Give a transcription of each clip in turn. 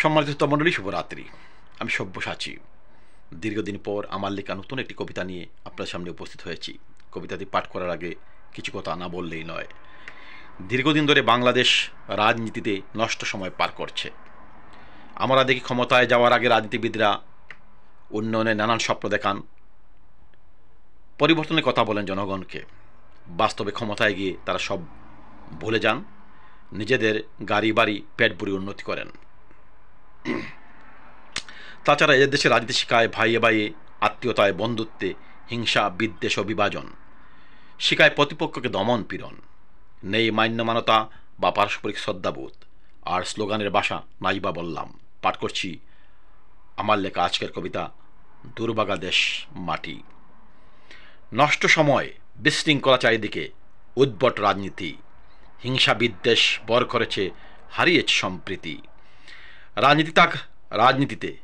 সম্মানিত মণ্ডলী, শুভরাত্রি। আমি সব্যসাচী। দীর্ঘদিন পর আমার লেখা নতুন একটি কবিতা নিয়ে আপনার সামনে উপস্থিত হয়েছি। কবিতাটি পাঠ করার আগে কিছু কথা না বললেই নয়। দীর্ঘদিন ধরে বাংলাদেশ রাজনীতিতে নষ্ট সময় পার করছে। আমরা দেখি ক্ষমতায় যাওয়ার আগে রাজনীতিবিদরা উন্নয়নের নানান স্বপ্ন দেখান, পরিবর্তনের কথা বলেন জনগণকে। বাস্তবে ক্ষমতায় গিয়ে তারা সব ভুলে যান, নিজেদের গাড়ি বাড়ি পেট ভরে উন্নতি করেন। তাছাড়া এ দেশে রাজনীতি শিখায় ভাইয়ে ভাইয়ে, আত্মীয়তায়, বন্ধুত্বে হিংসা, বিদ্বেষ ও বিভাজন, শিখায় প্রতিপক্ষকে দমন পীড়ন, নেই মান্যমানতা বা পারস্পরিক শ্রদ্ধাবোধ, আর স্লোগানের ভাষা নাইবা বললাম। পাঠ করছি আমার লেখা আজকের কবিতা দুর্ভাগা দেশ মাটি। নষ্ট সময়, বিশৃঙ্খলা চারিদিকে, উদ্ভট রাজনীতি, হিংসা বিদ্বেষ বর করেছে, হারিয়েছে সম্প্রীতি। রাজনীতিতে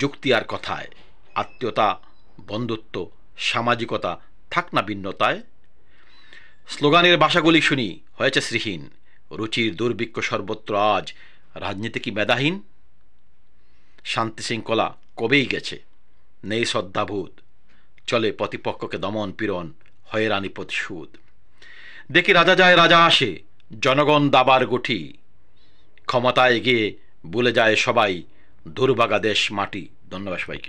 যুক্তি আর কথায়, আত্মীয়তা, বন্ধুত্ব, সামাজিকতা থাক না ভিন্নতায়। স্লোগানের ভাষাগুলি শুনি হয়েছে শ্রীহীন, রুচির দুর্ভিক্ষ সর্বত্র আজ, রাজনীতি কি মেধাহীন? শান্তি শৃঙ্খলা কবেই গেছে, নেই শ্রদ্ধাবোধ, চলে প্রতিপক্ষকে দমন পীড়ন, হয়রানি প্রতিশোধ। দেখি রাজা যায় রাজা আসে, জনগণ দাবার গুঠি, ক্ষমতায় গিয়ে ভুলে যায় সবাই দুর্ভাগা দেশ মাটি। ধন্যবাদ সবাইকে।